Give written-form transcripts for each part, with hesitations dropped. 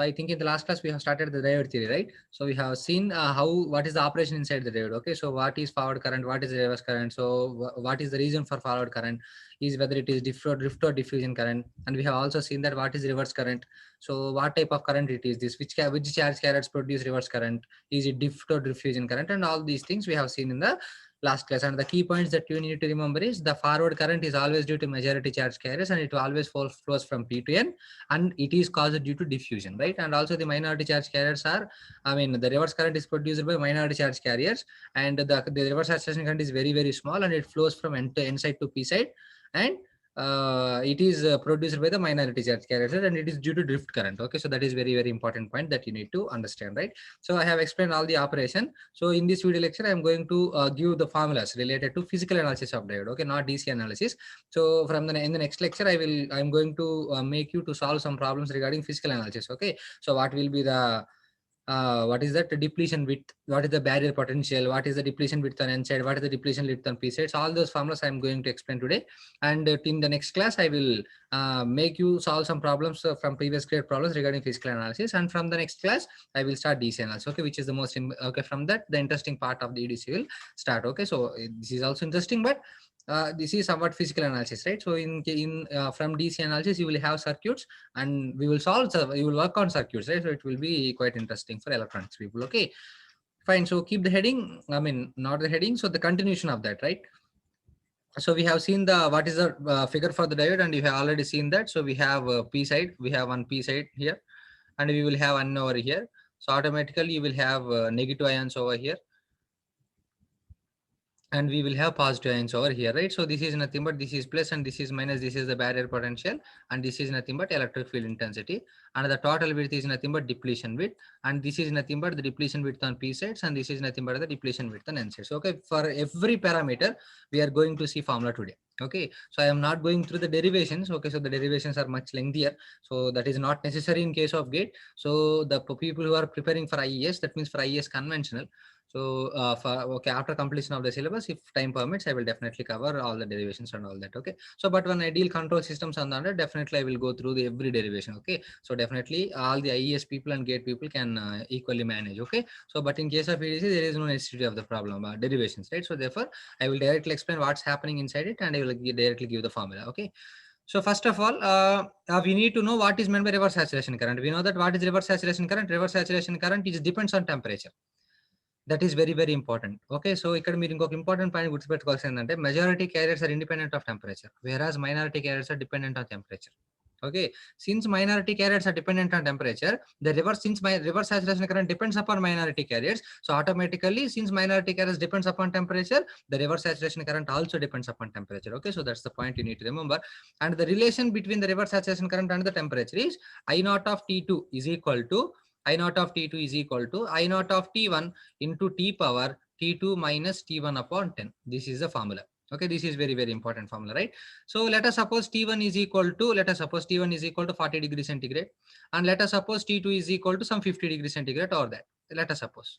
I think in the last class we have started the diode theory, right? So we have seen what is the operation inside the diode. Okay, so what is forward current, what is reverse current, so what is the reason for forward current, is whether it is drift or diffusion current, and we have also seen that what is reverse current. So what type of current it is, this which charge carriers produce reverse current, is it drift or diffusion current, and all these things we have seen in the last class. And the key points that you need to remember is the forward current is always due to majority charge carriers, and it always flows from P to N, and it is caused due to diffusion, right? And also the minority charge carriers are, I mean, the reverse current is produced by minority charge carriers, and the reverse saturation current is very, very small, and it flows from N side to P side, and it is produced by the minority charge carriers, and it is due to drift current. Okay, so that is very, very important point that you need to understand, right? So I have explained all the operation. So in this video lecture, I am going to give the formulas related to physical analysis of diode. Okay, not DC analysis. So in the next lecture, I'm going to make you to solve some problems regarding physical analysis. Okay, so what will be the what is that depletion width, what is the barrier potential, what is the depletion width on N side, what is the depletion width on P side. So all those formulas I'm going to explain today, and in the next class I will make you solve some problems from previous grade problems regarding physical analysis, and from the next class I will start DC analysis. Okay, which is the most okay, from that the interesting part of the EDC will start. Okay, so this is also interesting, but this is somewhat physical analysis, right? So in from DC analysis you will have circuits, and we will you will work on circuits, right? So it will be quite interesting for electronics people. Okay, fine. So keep the heading, I mean not the heading, so the continuation of that, right? So we have seen the what is the figure for the diode, and you have already seen that. So we have P side, we have one P side here, and we will have N over here. So automatically you will have negative ions over here, and we will have positive ions over here, right? So this is nothing but this is plus and this is minus, this is the barrier potential, and this is nothing but electric field intensity, and the total width is nothing but depletion width, and this is nothing but the depletion width on P sides, and this is nothing but the depletion width on N sides. Okay, for every parameter we are going to see formula today. Okay, so I am not going through the derivations. Okay, so the derivations are much lengthier, so that is not necessary in case of gate. So the people who are preparing for IES, that means for IES conventional, so okay, after completion of the syllabus, if time permits, I will definitely cover all the derivations and all that. Okay, so but when I deal control systems on that, definitely I will go through the every derivation. Okay, so definitely all the IES people and gate people can equally manage. Okay, so but in case of EDC, there is no necessity of the problem derivations, right? So therefore I will directly explain what's happening inside it, and I will directly give the formula. Okay, so first of all, we need to know what is meant by reverse saturation current. We know that what is reverse saturation current. Reverse saturation current is depends on temperature. That is very, very important. Okay, so ikkada meer inkoka important point gurtupeట్టుకోవాల్సింది ఏంటంటే majority carriers are independent of temperature, whereas minority carriers are dependent on temperature. Okay, since minority carriers are dependent on temperature, the reverse saturation current depends upon minority carriers. So automatically, since minority carriers depends upon temperature, the reverse saturation current also depends upon temperature. Okay, so that's the point you need to remember. And the relation between the reverse saturation current and the temperature is I naught of T2 is equal to I naught of T2 is equal to I naught of T1 into T power T2 minus T1 upon 10. This is the formula. Okay, this is very, very important formula, right? So let us suppose T1 is equal to, T1 is equal to 40 degrees centigrade, and let us suppose T2 is equal to some 50 degrees centigrade or that. Let us suppose.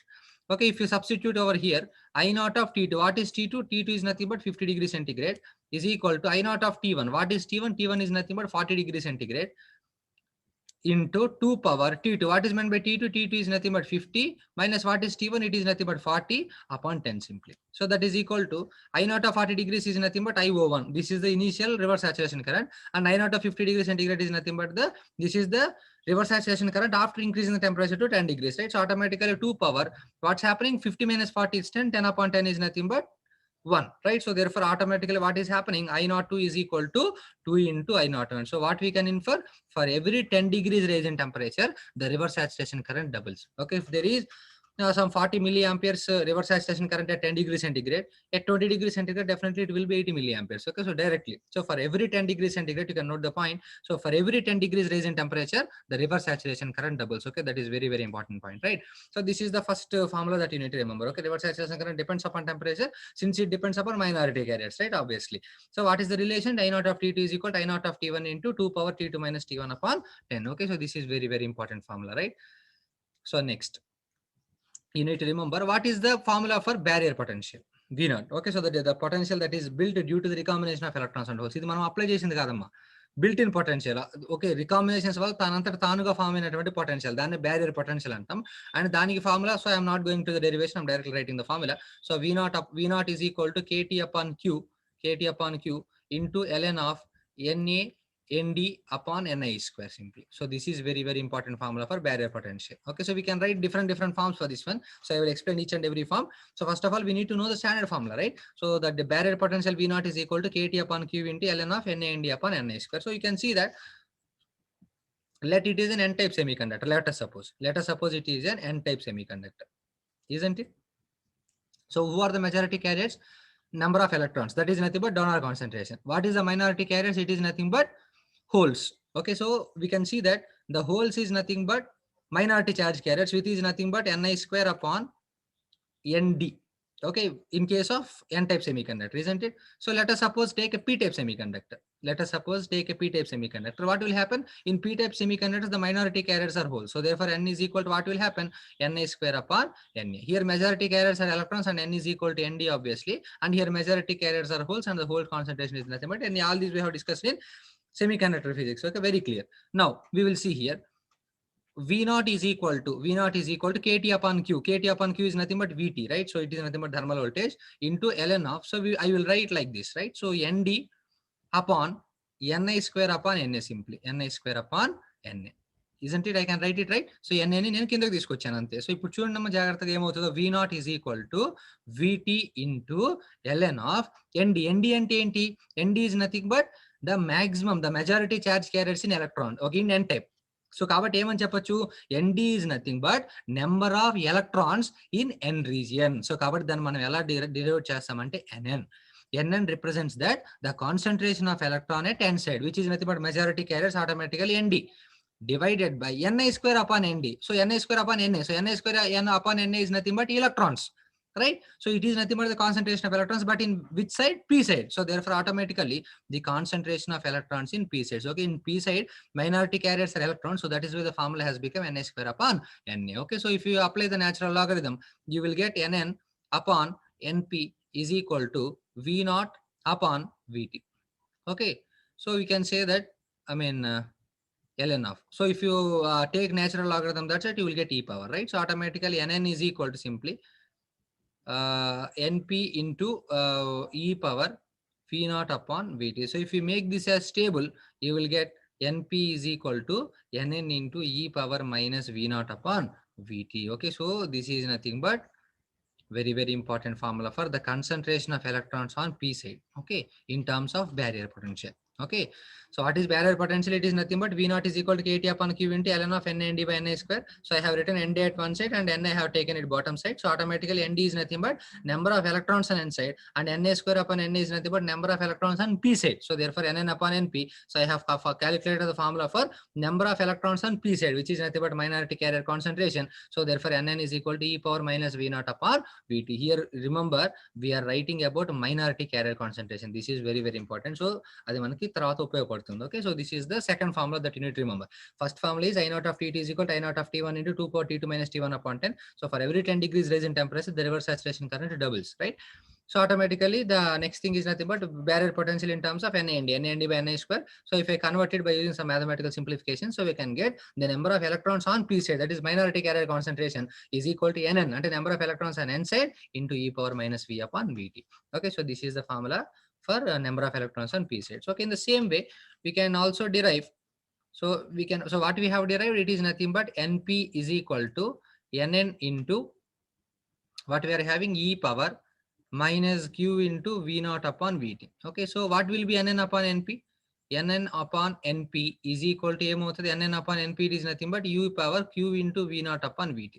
Okay, if you substitute over here, I naught of T2, what is T2? T2 is nothing but 50 degrees centigrade is equal to I naught of T1. What is T1? T1 is nothing but 40 degrees centigrade into 2 power T2. What is meant by T2? T2 is nothing but 50 minus what is T1? It is nothing but 40 upon 10 simply. So that is equal to I naught of 40 degrees is nothing but IO1. This is the initial reverse saturation current, and I naught of 50 degrees centigrade is nothing but this is the reverse saturation current after increasing the temperature to 10 degrees, right? So automatically 2 power, what's happening? 50 minus 40 is 10, 10 upon 10 is nothing but 1, right? So therefore automatically what is happening? I naught 2 is equal to 2 into I naught 1. So what we can infer, for every 10 degrees raise in temperature, the reverse saturation current doubles. Okay, if there is some 40 milliamperes reverse saturation current at 10 degrees centigrade, at 20 degrees centigrade definitely it will be 80 milliamperes. Okay, so directly, so for every 10 degrees centigrade, you can note the point. So for every 10 degrees raise in temperature, the reverse saturation current doubles. Okay, that is very, very important point, right? So this is the first formula that you need to remember. Okay, reverse saturation current depends upon temperature, since it depends upon minority carriers, right? Obviously. So what is the relation? I naught of T2 is equal to I naught of T1 into 2 power T2 minus T1 upon 10. Okay, so this is very, very important formula, right? So next, you need to remember what is the formula for barrier potential, V naught. Okay, so the potential that is built due to the recombination of electrons and holes. This మనం apply చేసింది కాదమ్మా. Built in potential. Okay, రికాంబినేషన్స్ వల్ల తానంతట తానుగా form అయినటువంటి potential, దాన్ని barrier potential అంటాం. And దానికి formula, so I'm not going to the derivation, I'm directly writing the formula. So V0 is equal to KT upon Q into ln of Na Nd upon Ni square simply. So this is very, very important formula for barrier potential. Okay, so we can write different forms for this one. So I will explain each and every form. So first of all, we need to know the standard formula, right? So that the barrier potential V0 is equal to KT upon Q into ln of Na Nd upon Ni square. So you can see that, let it is an n-type semiconductor. Let us suppose it is an n-type semiconductor, isn't it? So who are the majority carriers? Number of electrons, that is nothing but donor concentration. What is the minority carriers? It is nothing but holes. Okay, so we can see that the holes is nothing but minority charge carriers, which is nothing but Ni square upon Nd. Okay, in case of n-type semiconductor, isn't it? So let us suppose take a p-type semiconductor. What will happen in p-type semiconductors? The minority carriers are holes, so therefore n is equal to what will happen? Ni square upon Na. Here majority carriers are electrons and n is equal to Nd obviously, and here majority carriers are holes and the hole concentration is nothing but Na. All these we have discussed in semiconductor physics. Okay, very clear. Now we will see here, V0 is equal to KT upon Q. KT upon Q is nothing but Vt, right? So it is nothing but thermal voltage into ln of, so I will write like this, right? So Nd upon Ni square upon Na simply. Ni square upon Na. Isn't it? I can write it, right? So Na ni నేను కిందకి తీసుకొచ్చాను అంతే. So ఇప్పుడు చూడండి అమ్మ జాగ్రత్తగా ఏమవుతుందో, V0 is equal to Vt into ln of Nd. Nd అంటే ఏంటి? Nd is nothing but the maximum, the majority charge carriers in electron, okay, in n-type. So కాబట్టి ఏమని చెప్పొచ్చు, Nd is nothing but number of electrons in n region. So కాబట్టి దాన్ని మనం ఎలా derive చేస్తామంటే Nn represents that the concentration of electron at n side, which is nothing but majority carriers, automatically Nd, divided by Ni square upon Nd. So Ni square upon Na. So Ni square n upon Na is nothing but electrons, right? So it is nothing but the concentration of electrons, but in which side? P side. So therefore automatically the concentration of electrons in P side. So okay, in P side minority carriers are electrons, so that is why the formula has become Na square upon Na. Okay, so if you apply the natural logarithm, you will get Nn upon Np is equal to V0 upon Vt. Okay, so we can say that, ln of. So if you take natural logarithm, that's it, you will get e power, right? So automatically Nn is equal to simply Np into e power V0 upon Vt. So if you make this as stable, you will get Np is equal to Nn into e power minus V0 upon Vt. Okay, so this is nothing but very, very important formula for the concentration of electrons on P side, okay, in terms of barrier potential. Okay, so what is barrier potential? It is nothing but V0 is equal to KT upon Q into ln of Na Nd by Na square. So I have written Nd at one side and Na I have taken it bottom side. So automatically Nd is nothing but number of electrons on n side, and Na square upon Na is nothing but number of electrons on P side. So therefore Nn upon Np. So I have calculated the formula for number of electrons on P side, which is nothing but minority carrier concentration. So therefore Nn is equal to e power minus V0 upon Vt. Here remember we are writing about minority carrier concentration. This is very, very important. So అది మనకి తర్వాత ఉపయోగపడుతుంది. Okay, so this is the second formula that you need to remember. First formula is I naught of Tt is equal to I naught of T1 into 2 power T2 minus T1 upon 10. So for every 10 degrees raise in temperature, the reverse saturation current doubles, right? So automatically the next thing is nothing but barrier potential in terms of Na Nd by Na square. So if I convert it by using some mathematical simplification, so we can get the number of electrons on P side, that is minority carrier concentration, is equal to Nn, and the number of electrons on n side, into e power minus V upon Vt. Okay, so this is the formula for number of electrons on P side. So okay, in the same way we can also derive. So what we have derived, it is nothing but Np is equal to Nn into what we are having, e power minus Q into V0 upon Vt. Okay, so what will be Nn upon Np? Nn upon Np is equal to Nn upon Np is nothing but u power Q into V0 upon Vt.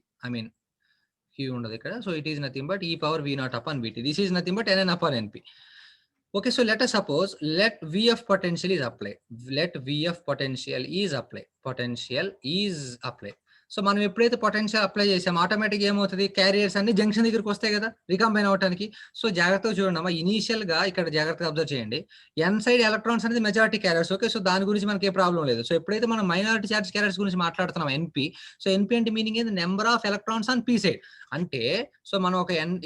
Q ఉండదు ఇక్కడ, so it is nothing but e power V0 upon Vt. This is nothing but Nn upon Np. Okay, so let us suppose, let Vf potential is applied. Potential is applied. So మనం ఎప్పుడైతే potential apply చేసామో automatic ఏమవుతుంది, carriers అన్ని junction దగ్గరికి వస్తాయి కదా రికంబైన్ అవడానికి. So జాగ్రత్తగా చూడండి అమ్మా, ఇనీషియల్ గా ఇక్కడ జాగ్రత్తగా అబ్జర్వ్ చేయండి, ఎన్ సైడ్ ఎలక్ట్రాన్స్ అనేది మెజారిటీ క్యారియర్స్. ఓకే, సో దాని గురించి మనకి ఏ ప్రాబ్లం లేదు. సో ఎప్పుడైతే మనం మైనారిటీ చార్జ్ క్యారియర్స్ గురించి మాట్లాడుతున్నాం ఎన్పి, సో ఎన్పి అంటే మీనింగ్ ఏంది, number of electrons on P side. అంటే సో మనం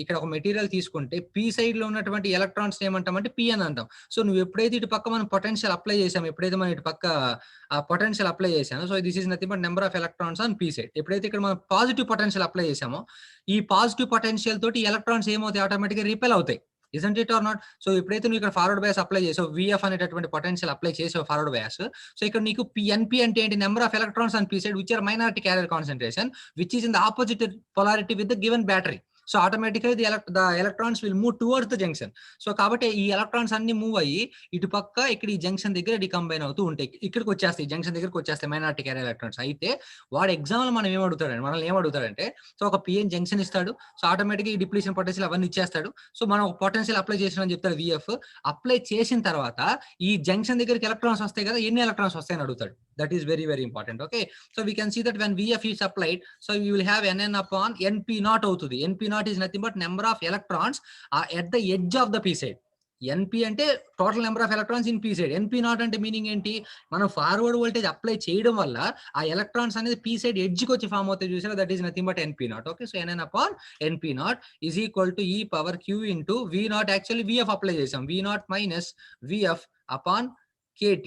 ఇక్కడ ఒక మెటీరియల్ తీసుకుంటే పీ సైడ్ లో ఉన్నటువంటి ఎలక్ట్రాన్స్ ఏమంటామంటే పీ అని అంటాం. సో నువ్వు ఎప్పుడైతే ఇటు పక్క మనం పొటెన్షియల్ అప్లై చేసాం, ఎప్పుడైతే మనం ఇటు పక్క పొటెన్షియల్ అప్లై చేసామో, so this is nothing but number of electrons on P side. ఎప్పుడైతే ఇక్కడ మనం పాజిటివ్ పొటెన్షియల్ అప్లై చేసామో, ఈ పాజిటివ్ పొటెన్షియల్ తోటి ఎలక్ట్రాన్స్ ఏమవుతాయి, ఆటోమేటిక్గా రిపెల్ అవుతాయి. Isn't it or not? So ఎప్పుడైతే నువ్వు ఇక్కడ ఫార్వర్డ్ బయాస్ అప్లై చేసావు, విఎఫ్ అనేటటువంటి పొటెన్షియల్ అప్లై చేసావు ఫార్వర్డ్ బయాస్, సో ఇక్కడ నీకు ఎన్పి అంటే ఏంటి, number of electrons on P side which are minority carrier concentration which is in the opposite polarity with the given battery. So ఆటోమేటిక్గా the electrons will move towards the junction. So కాబట్టి ఈ electrons అన్ని move అయ్యి ఇటు పక్క ఇక్కడ ఈ junction దగ్గర డికంబైన్ అవుతూ ఉంటాయి, ఇక్కడికి వచ్చేస్తాయి, జంక్షన్ దగ్గరకు వచ్చేస్తాయి మైనారిటీ క్యారియర్ ఎలక్ట్రాన్స్. అయితే వాడు ఎగ్జామ్ లో మనం మనల్ని ఏమడుగుతాడంటే సో ఒక పిఎన్ జంక్షన్ ఇస్తాడు, సో ఆటోమేటిక్గా ఈ డిప్లీషన్ పొటెన్షియల్ అవన్నీ ఇచ్చేస్తాడు. సో మనం ఒక పొటెన్షియల్ అప్లై చేసిన అని చెప్తాడు విఎఫ్. అప్లై చేసిన తర్వాత ఈ జంక్షన్ దగ్గరికి ఎలక్ట్రాన్స్ వస్తాయి కదా, ఎన్ని ఎలక్ట్రాన్స్ వస్తాయని అడుగుతాడు. That is very very important. Okay, so we can see that when VF is applied, so you will have NN upon NP0 అవుతుంది. NP0 is nothing but number of electrons at the edge of the p side. NP అంటే total number of electrons in P side. NP0 అంటే meaning ఏంటి, మనం forward voltage apply చేయడం వల్ల ఆ electrons అనేది P side ఎడ్జ్కి వచ్చి ఫామ్ అవుతాయి చూసారా, that is nothing but NP0. Okay, so NN upon NP0 is equal to e power q into V0. Actually VF apply చేసాం, V0 minus VF upon KT,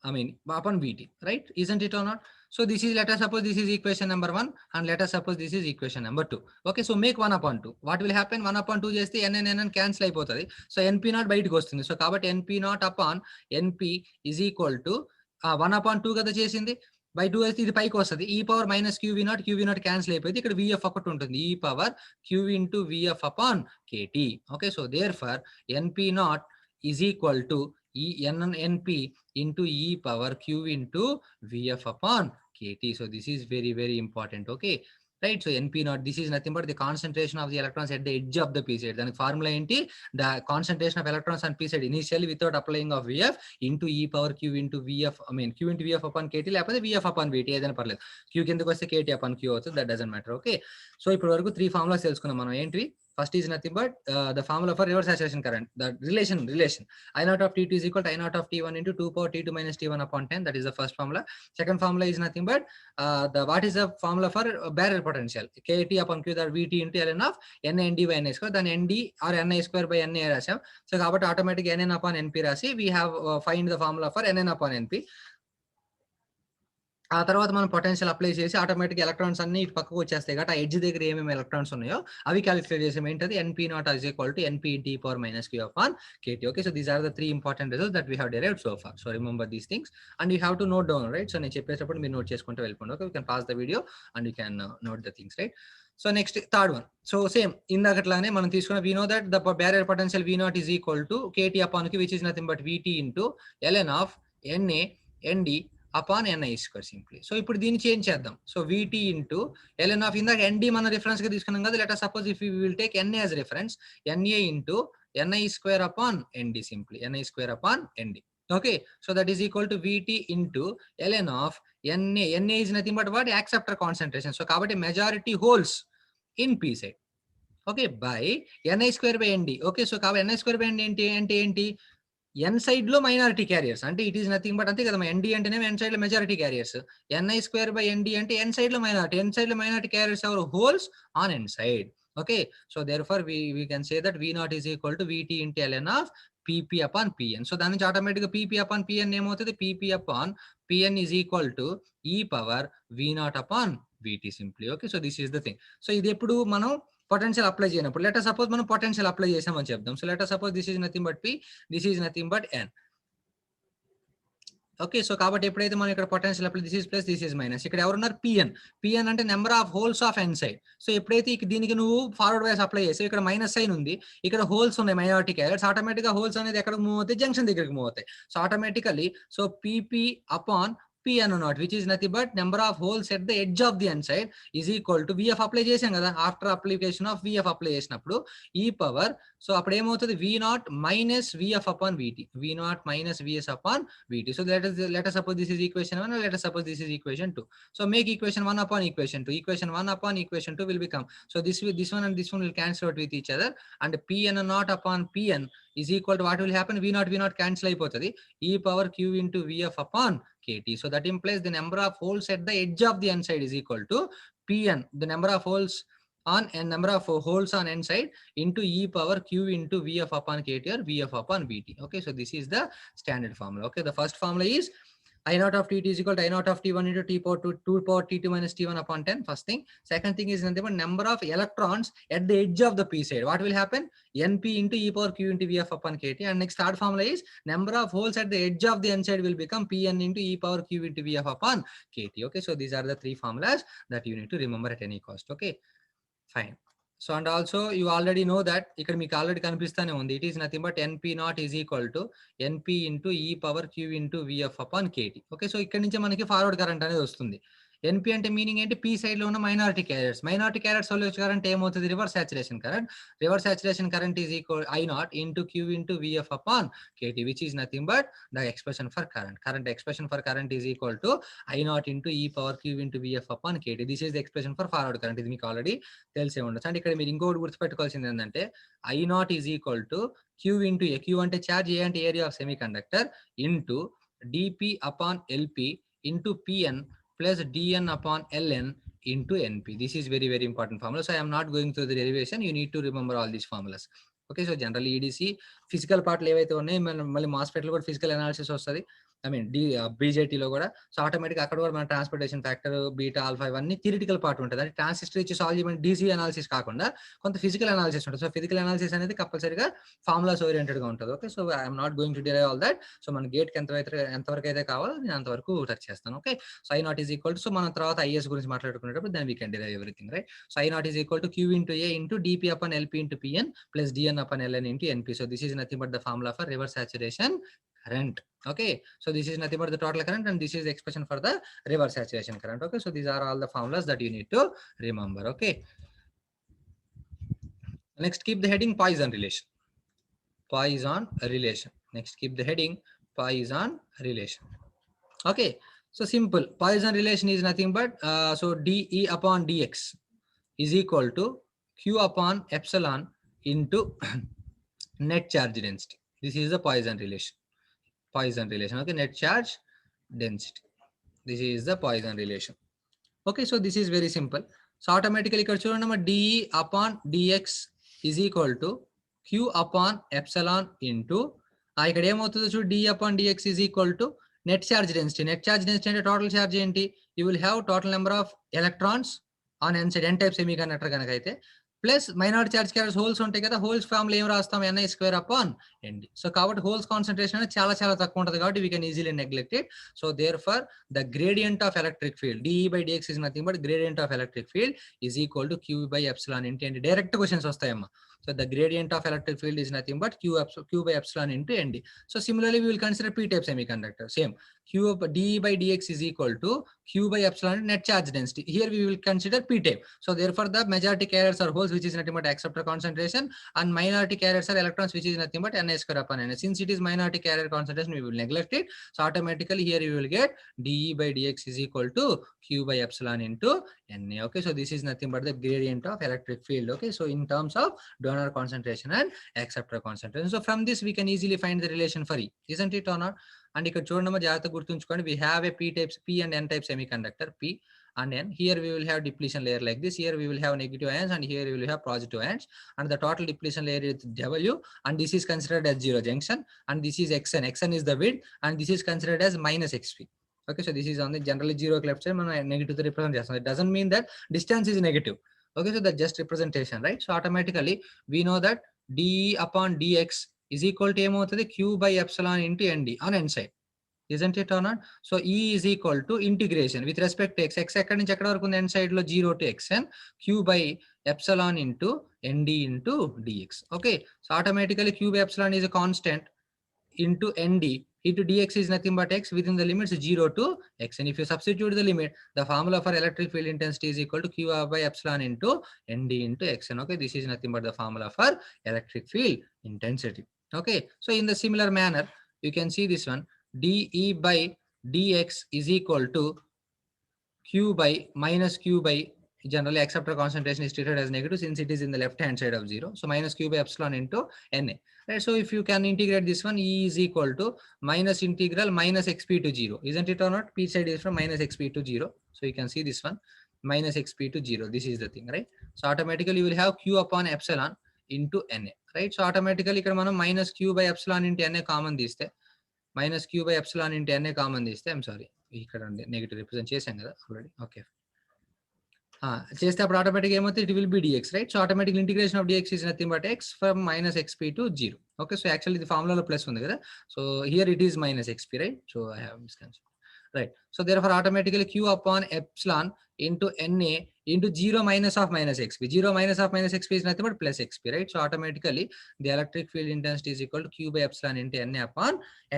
I mean upon VT, right? Isn't it or not? So this is, let us suppose this is equation number 1 and let us suppose this is equation number 2. Okay, so make 1 upon 2. What will happen, 1 upon 2 చేస్తే NN cancel అయిపోతుంది. So NP0 బయటకు వస్తుంది. So కాబట్టి NP0 upon NP is equal to 1 upon 2 కదా చేసింది, by 2 అయితే ఇది పైకి వస్తుంది, ఈ పవర్ మైనస్ QV0 క్యాన్సిల్ అయిపోయింది, ఇక్కడ VF ఒకటి ఉంటుంది, ఈ power Q into VF upon KT. Okay, so therefore NP0 is equal to NP into e power q into VF upon KT. So this is very very important. Okay, right? So NP0, this is nothing but the concentration of the electrons at the edge of the p side. Then formula enti, the concentration of electrons on p side initially without applying of VF into e power q into VF, I mean q into VF upon KT, లేకపోతే VF upon VT ఏదైనా పర్లేదు, q కిందకి వస్తే KT upon q అవుతుంది, that doesn't matter. Okay, so ఇప్పటి వరకు 3 formulas తెలుసుకున్నాం మనం. ఏంటి, first is nothing but the formula for reverse saturation current, the relation I naught of T2 is equal to I naught of T1 into 2 power T2 minus T1 upon 10. That is the first formula. Second formula is nothing but what is the formula for barrier potential, KT upon Q, that VT into ln of NND by NA square. Then ND or NA square by NA రాసాం. So కాబట్టి automatic NN upon NP రాసి we have find the formula for NN upon NP. ఆ తర్వాత మనం potential apply చేసి automatic electrons అన్ని ఇటు పక్కకు వచ్చేస్తాయి కాబట్టి ఆ ఎడ్జ్ దగ్గర ఏమేమి ఎలక్ట్రాన్స్ ఉన్నాయో అవి క్యాలిక్యులేట్ చేసాం. ఏంటది, NP0 is equal to NP into e power minus Q upon KT. Okay, so these are the 3 important results that we have derived so far. So remember these things and you have to note down, right? So నేను చెప్పేటప్పుడు మీరు note చేసుకుంటూ వెళ్ళిపోండి. Okay, you can pause the video and you can note the things, right? So next, third one. So same ఇందాకట్లానే మనం తీసుకున్న, we know that the barrier potential V0 is equal to KT upon Q, which is nothing but VT into ln of NA ND upon NI square simply. So ఇప్పుడు దీన్ని change చేద్దాం. So VT into ln of, ఇందాక ND మన reference గా తీసుకున్నాం కదా, let us suppose if we will take NA as reference, NA into NI square upon ND simply, NI square upon ND. Okay, so that is equal to VT into ln of NA. NA is nothing but what, acceptor concentration. So కాబట్టి majority holes in P side. Okay, by NI square by ND. Okay, so కాబట్టి NI square by ND ఏంటి, N side లో minority carriers, అంటే it is nothing but అంతే కదా, ND అంటేనే N side లో majority carriers, NI square by ND అంటే N side లో మైనారిటీ క్యారియర్స్ ఎవరు, holes on N side. Okay, so therefore we can say that V0 is equal to VT into ln of PP upon PN. So దాని నుంచి automatic గా PP upon PN ఏమవుతుంది, PP upon PN is equal to e power V0 upon VT simply. Okay, so this is the thing. So ఇది ఎప్పుడు మనం potential apply చేయనప్పుడు, let us suppose మనం potential apply చేసామని చెప్దాం. So let us suppose this is nothing but P, this is nothing but N. Okay, so కాబట్టి ఎప్పుడైతే మనం ఇక్కడ potential apply, this is plus this is minus, ఇక్కడ ఎవరున్నారు పిఎన్ అంటే number of holes of N side. So ఎప్పుడైతే దీనికి నువ్వు ఫార్వర్డ్ వైస్ అప్లై చేస్తే ఇక్కడ మైనస్ సైన్ ఉంది, ఇక్కడ హోల్స్ ఉన్నాయి మైనారిటీ క్యారియర్స్, ఆటోమేటిక్ గా హోల్స్ అనేది ఎక్కడ మూవ్ అవుతాయి, జంక్షన్ దగ్గరికి మూవ్ అవుతాయి. So automatically so PP upon PN0, which is nothing but number of holes at the edge of the n side is equal to VF apply చేసాం కదా, after application of VF apply చేసినప్పుడు ఈ power, so అప్పుడు ఏమవుతుంది, V0 minus VF upon VT, V0 minus VS upon VT. So let us suppose this is equation 1 and let us suppose this is equation 2. So make equation 1 upon equation 2, equation 1 upon equation 2 will become, so this one and this one will cancel out with each other and PN0 upon PN is equal to what will happen, V0 cancel అయిపోతుంది, e power Q into VF upon KT. So that implies the number of holes at the edge of the n side is equal to PN, the number of holes on n number of holes on n side into e power q into vf upon kt or vf upon vt. Okay, so this is the standard formula. Okay, the first formula is I naught of t is equal to I naught of t1 into t power 2 power t2 minus t1 upon 10. First thing. Second thing is nothing but number of electrons at the edge of the p side. What will happen? Np into e power q into vf upon kt. And next third formula is number of holes at the edge of the n side will become pn into e power q into vf upon kt. Okay, so these are the three formulas that you need to remember at any cost. Okay, fine. So and also you already know that ఇక్కడ మీకు already కనిపిస్తానే ఉంది. It is nothing but np naught is equal to np into e power q into vf upon kt. Okay, so ఇక్కడ నుంచి మనకి forward current అనేది వస్తుంది. NP అంటే meaning ఏంటి? పీ సైడ్ లో ఉన్న మైనారిటీ క్యారియర్స్ వల్ల వచ్చే కరెంట్ ఏమవుతుంది? Reverse saturation current. Reverse saturation current is equal I naught into q into vf upon kt, which is nothing but the expression for current. Current expression for current is equal to I naught into e power q into vf upon kt. This is the expression for forward current. ఇది మీకు already తెలిసే ఉండొచ్చు. అంటే ఇక్కడ మీరు ఇంకోటి గుర్తుపెట్టుకోవాల్సింది ఏంటంటే I naught is equal to q into a. q అంటే చార్జ్, a అంటే area of semi conductor, into dp upon lp into pn plus dn upon ln into np. This is very, very important formula. So I am not going through the derivation. You need to remember all these formulas. Okay, so generally EDC physical part ఏవైతే ఉన్నాయో మళ్ళీ MOSFET లో కూడా physical analysis వస్తుంది. I mean బీజేటీలో కూడా. So automatic అక్కడ కూడా మన ట్రాన్స్పోర్టేషన్ ఫ్యాక్టర్, బీటా, ఆల్ఫా ఇవన్నీ థియరిటికల్ పార్ట్ ఉంటుంది. అంటే ట్రాన్సిస్టర్ ఇచ్చి సాల్వ్ చేయమని డీసీ అనాలిసిస్ కాకుండా కొంత ఫిజికల్ అనాలిసిస్ ఉంటుంది. సో ఫిజికల్ అనాలిసిస్ అనేది కంపల్సరీగా ఫార్ములాస్ ఓరియంటెడ్ గా ఉంటుంది. Okay, so I'm not going to derive all that. So మన గేట్ కి ఎంతవరకు అయితే కావాలో నేను అంతవరకు టచ్ చేస్తాను. Okay, so I naught is equal to, so మనం తర్వాత ఐఎస్ గురించి మాట్లాడుకునేటప్పుడు దాన్ని we can derive everything, right. So I naught is equal to Q into A into DP upon LP into PN plus DN upon LN into NP. So this is nothing but the formula for reverse saturation current. Okay, so this is nothing but the total current and this is the expression for the reverse saturation current. Okay, so these are all the formulas that you need to remember. Okay, next keep the heading Poisson relation. Poisson relation. Next keep the heading Poisson relation. Okay, so simple. Poisson relation is nothing but so dE upon dx is equal to q upon epsilon into net charge density. This is the Poisson relation. Okay, net charge density. This is the Poisson relation. Okay, so this is very simple. So automatically ఇక్కడ చూడండి, dE upon dx is equal to q upon epsilon into ఇక్కడ ఏమవుతుందో చూడు, dE upon dx is equal to net charge density. Net charge density అంటే total charge ఏంటి? You will have total number of electrons on n side, n type semiconductor కనుక అయితే, plus minority charge carriers holes ఉంటాయి కదా, holes formula ఏం రాస్తాం? ni square upon nd. So కాబట్టి holes concentration అనేది చాలా చాలా తక్కువ ఉంటుంది కాబట్టి we can easily neglect it. So therefore the gradient of electric field dE by dx is nothing but gradient of electric field is equal to q by epsilon into nd. Direct questions వస్తాయమ్మా. So the gradient of electric field is nothing but q by epsilon into nd. So similarly we will consider p-type semiconductor. Same, q dE by dx is equal to q by epsilon net charge density. Here we will consider p-type. So therefore the majority carriers are holes, which is nothing but acceptor concentration, and minority carriers are electrons, which is nothing but ni square upon n. Since it is minority carrier concentration, we will neglect it. So automatically here you will get dE by dx is equal to q by epsilon into na. Okay, so this is nothing but the gradient of electric field. Okay, so in terms of donor concentration and acceptor concentration. So from this we can easily find the relation for E, isn't it or not? And ఇక్కడ చూడండి, జాగ్రత్తగా గుర్తుంచుకోండి, we have a p and n type semiconductor, p and n. Here we will have depletion layer like this. Here we will have negative ions and here we will have positive ions, and the total depletion layer is W, and this is considered as zero junction, and this is xn. Xn is the width, and this is considered as minus xp. Okay, so this is on the generally zero left side, మనం negative to represent చేస్తాం. It doesn't mean that distance is negative. Okay, so that's just representation, right? So automatically we know that dE upon dx is equal to ఏమవుతుంది? q by epsilon into nd on n side, isn't it or not? So E is equal to integration with respect to x. X ఎక్కడి నుంచి ఎక్కడి వరకు ఉంది? n side లో 0 to xn, q by epsilon into nd into dx. Okay, so automatically q by epsilon is a constant into nd into dx is nothing but x within the limits 0 to x. And if you substitute the limit, the formula for electric field intensity is equal to q by epsilon into nd into xn. Okay, this is nothing but the formula for electric field intensity. Okay, so in the similar manner you can see this one, dE by dx is equal to q by minus q by, generally acceptor concentration is treated as negative since it is in the left hand side of 0. So minus q by epsilon into na. Right, so if you can integrate this one, E is equal to minus integral minus xp to 0, isn't it or not? P side is from minus xp to 0. So you can see this one, minus xp to 0. This is the thing, right? So automatically you will have q upon epsilon into na, right? So automatically ఇక్కడ మనం minus q by epsilon into na common తీస్తే minus q by epsilon into na common తీస్తే I'm sorry ఇక్కడ negative represent చేశాం కదా already. Okay, చేస్తే అప్పుడు automatic ఏమవుతుంది, it will be dx, right? So automatic integration of dx is nothing but x from minus xp to 0. Okay, so actually ఇది ఫార్ములాలో plus ఉంది కదా, so here it is minus xp, right? So I have misconcept, right? So therefore automatically q upon epsilon into na into 0 minus of minus xp. 0 minus of minus xp is nothing but plus xp, right? So automatically the electric field intensity is equal to q by epsilon into na upon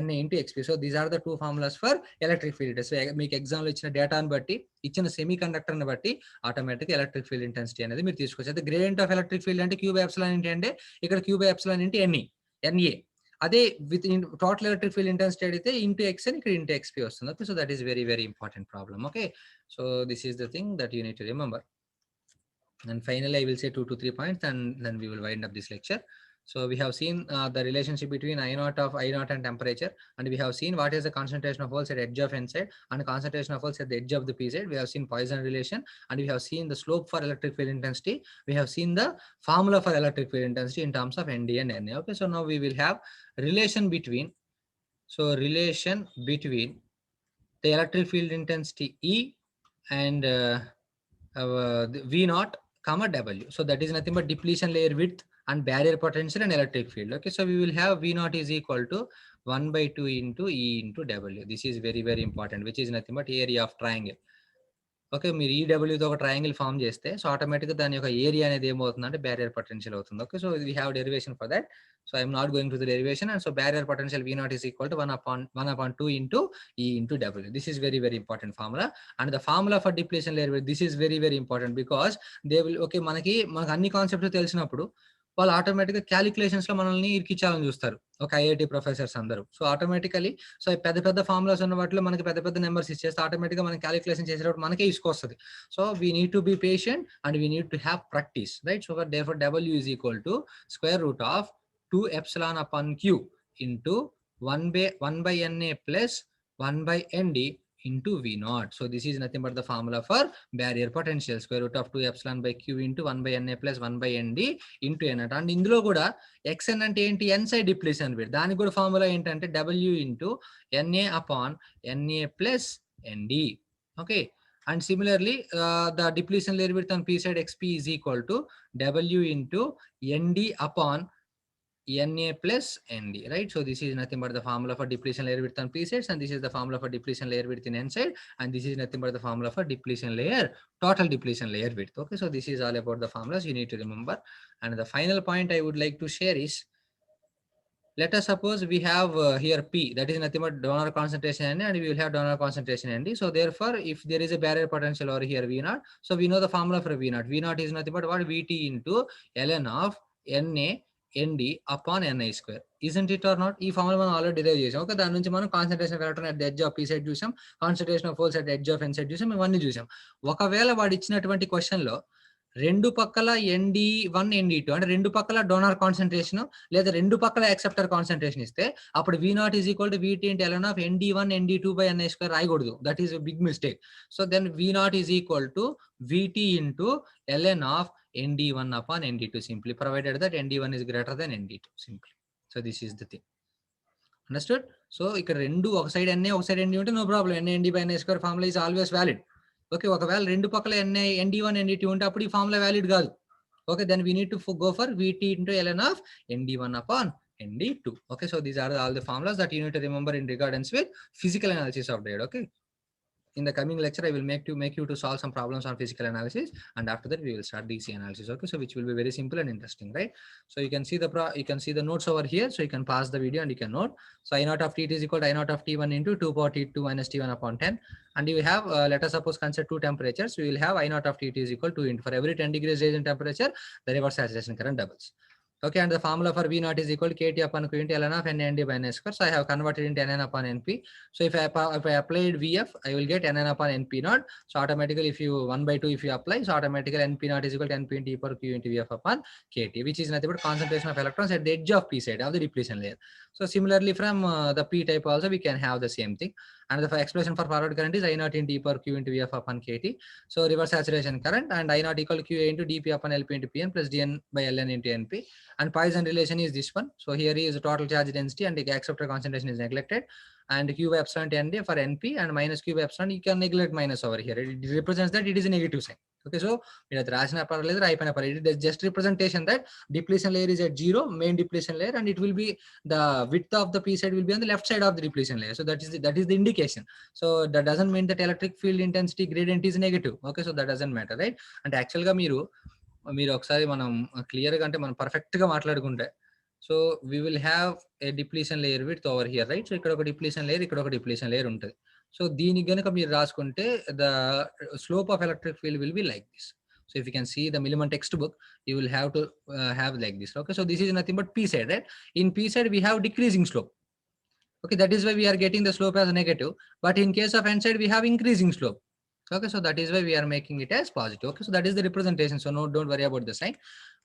na into xp. So these are the two formulas for electric field. So మీకు exam లో ఇచ్చిన డేటాను బట్టి, ఇచ్చిన semi conductor ని బట్టి automatic electric field intensity అనేది మీరు తీసుకోవచ్చు. అయితే గ్రేడియంట్ ఆఫ్ ఎలక్ట్రిక్ ఫీల్డ్ అంటే q by epsilon into అంటే ఇక్కడ q by epsilon into na. అదే with total electric field intensity అయితే ఇంటూ ఎక్స్ అని ఇక్కడ ఇంటూ ఎక్స్పీ వస్తుంది. Okay, so that is very very important problem. Okay, so this is the thing that you need to remember. And finally I will say 2 to 3 points and then we will wind up this lecture. So we have seen the relationship between I naught and temperature, and we have seen what is the concentration of holes at edge of n side and concentration of holes at the edge of the p side. We have seen Poisson relation, and we have seen the slope for electric field intensity. We have seen the formula for electric field intensity in terms of nd and na. Okay, so now we will have relation between the electric field intensity E and the V naught comma W. So that is nothing but depletion layer width and barrier potential and electric field. Okay, so we will have V naught is equal to 1/2 into E into W. This is very very important, which is nothing but area of triangle. Okay, మీరు ఈడబ్ల్యూతో ఒక triangle form చేస్తే so ఆటోమేటిక్గా దాని యొక్క area అనేది ఏమవుతుందంటే barrier potential అవుతుంది. Okay, so we have derivation for that. So I'm not going to the derivation. And so barrier potential V naught is equal to 1/2 into E into W. This is very very important formula. And the formula for depletion layer, this is very very important because they will, okay, మనకి అన్ని concepts తెలిసినప్పుడు వాళ్ళు ఆటోమేటిక్గా calculations లో మనల్ని ఇరికించాలని చూస్తారు, ఒక IIT professors అందరూ. సో ఆటోమేటికలీ సో పెద్ద పెద్ద ఫార్ములాస్ ఉన్న వాటిలో మనకి పెద్ద పెద్ద నెంబర్స్ ఇచ్చేస్తే ఆటోమేటిక్గా మనం క్యాలిక్యులేషన్ చేసేటప్పుడు మనకే ఇసుకొస్తుంది. So we need to be patient and we need to have practice, right? So therefore W is equal to square root of 2 epsilon upon q into 1 by na plus 1 by nd into V naught. So this is nothing but the formula for barrier potential, square root of 2 epsilon by q into 1 by na plus 1 by nd into n. And ఇందులో కూడా xn అంటే ఏంటి, n side depletion width. దానికి కూడా formula ఏంటంటే W into na upon na plus nd. Okay, and similarly the depletion layer width on p side xp is equal to W into nd upon na plus nd, right? So this is nothing but the formula for depletion layer width on p sides, and this is the formula for depletion layer width in n side, and this is nothing but the formula for depletion layer, total depletion layer width. Okay, so this is all about the formulas you need to remember. And the final point I would like to share is, let us suppose we have here P, that is nothing but donor concentration N, and we will have donor concentration ND. So therefore, if there is a barrier potential over here V naught, so we know the formula for V naught. V naught is nothing but what, Vt into ln of Na nd upon ni square. Isn't it or not? ఈ formula మనం already derive చేసాం. Okay, దాని నుంచి మనం concentration of electron at the edge of P side చూసాం, concentration of holes at the edge of N side చూసాం, ఇవన్నీ చూసాం. ఒకవేళ వాడు ఇచ్చినటువంటి క్వశ్చన్ లో రెండు పక్కల ND1 ND2 అంటే రెండు పక్కల డోనార్ కాన్సంట్రేషన్ లేదా రెండు పక్కల యాక్సెప్టర్ కాన్సంట్రేషన్ ఇస్తే అప్పుడు V naught is equal to Vt into ln of ND1 ND2 by ni square రాయకూడదు. That is a big mistake. So then V naught is equal to Vt into ln of ND1 upon ND2 simply, provided that ND1 is greater than ND2 simply. So this is the thing. Understood? So ఇక్కడ రెండు ఒక side NA ఒక side ND ఉంటే no problem. NA ND by ni square formula is always valid. Okay, ఒకవేళ రెండు పక్కల ND1 ND2 ఉంటే అప్పుడు ఈ ఫార్ములా వ్యాలిడ్ కాదు. Okay, then we need to go for Vt into ln of ND1 upon ND2. Okay, so these are all the formulas that you need to remember in regardance with physical analysis of diode. Okay, in the coming lecture I will make you to solve some problems on physical analysis, and after that we will start DC analysis. Okay, so which will be very simple and interesting, right? So you can see the notes over here, so you can pause the video and you can note. So I naught of T is equal to I naught of T1 into 2 power T2 minus T1 upon 10, and you have let us suppose consider two temperatures. We will have I naught of T is equal to 2 into, for every 10 degrees raise in temperature the reverse saturation current doubles. Okay, and the formula for V naught is equal to Kt upon Q into ln of NND by n square. So I have converted into Nn upon Np. So if I applied Vf, I will get Nn upon Np naught. So automatically if you 1/2 if you apply, so automatically Np naught is equal to Np into E power Q into Vf upon Kt, which is nothing but concentration of electrons at the edge of p side of the depletion layer. So similarly from the p type also we can have the same thing. and the expression for forward current is I naught into e power q into vf upon kt. So reverse saturation current, and I naught equal to qa into dp upon lp into pn plus dn by ln into np. And Poisson relation is this one. So here is the total charge density and the acceptor concentration is neglected, and q by epsilon nd for np and minus q by epsilon, you can neglect minus over here. It represents that it is a negative sign. Okay, so it is just representation that depletion layer is at 0, main depletion layer, and it will be the width of the p side will be on the left side of the depletion layer. So that is the indication. So that doesn't mean that electric field intensity gradient is negative. Okay, so that doesn't matter, right? And actually గా మీరు ఒకసారి మనం clear గా అంటే మనం perfect గా మాట్లాడుకుంటే, so we will have a depletion layer width over here, right? So ఇక్కడ ఒక depletion layer, ఇక్కడ ఒక depletion layer ఉంటుంది. సో దీనికి గనుక మీరు రాసుకుంటే the slope of electric field will be like this. So if you can see the Milliman textbook, you will have to have like this. Okay, so this is nothing but p side, right? In p side we have decreasing slope. Okay, that is why we are getting the slope as negative, but in case of n side we have increasing slope. Okay, so that is why we are making it as positive. Okay, so that is the representation. So no, don't worry about the sign.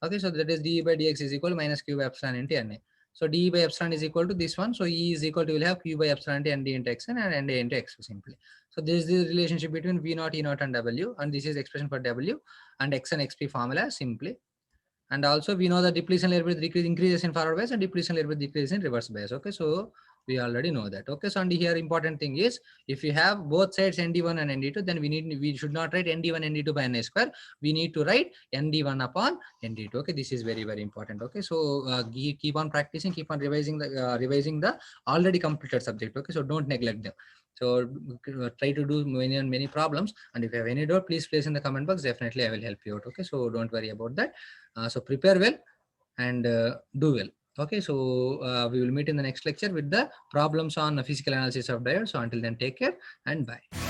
Okay, so that is d by dx is equal to minus q by epsilon into na. So d by epsilon is equal to this one. So E is equal to, we'll have q by epsilon into nd into xn and nda into x simply. So this is the relationship between v naught, e naught and w, and this is expression for w and x and xp formula simply. And also we know the depletion layer with increases in forward bias and depletion layer with decreases in reverse bias. Okay, so we already know that. Okay, so and here important thing is, if you have both sides nd1 and nd2, then we should not write nd1 nd2 by na square. We need to write nd1 upon nd2. Okay, this is very important. Okay, so keep on practicing, keep on revising the already completed subject. Okay, so don't neglect them. So try to do many problems, and if you have any doubt, please place in the comment box. Definitely I will help you out. Okay, so don't worry about that. So prepare well and do well. Okay, so we will meet in the next lecture with the problems on physical analysis of diodes. So until then, take care and bye.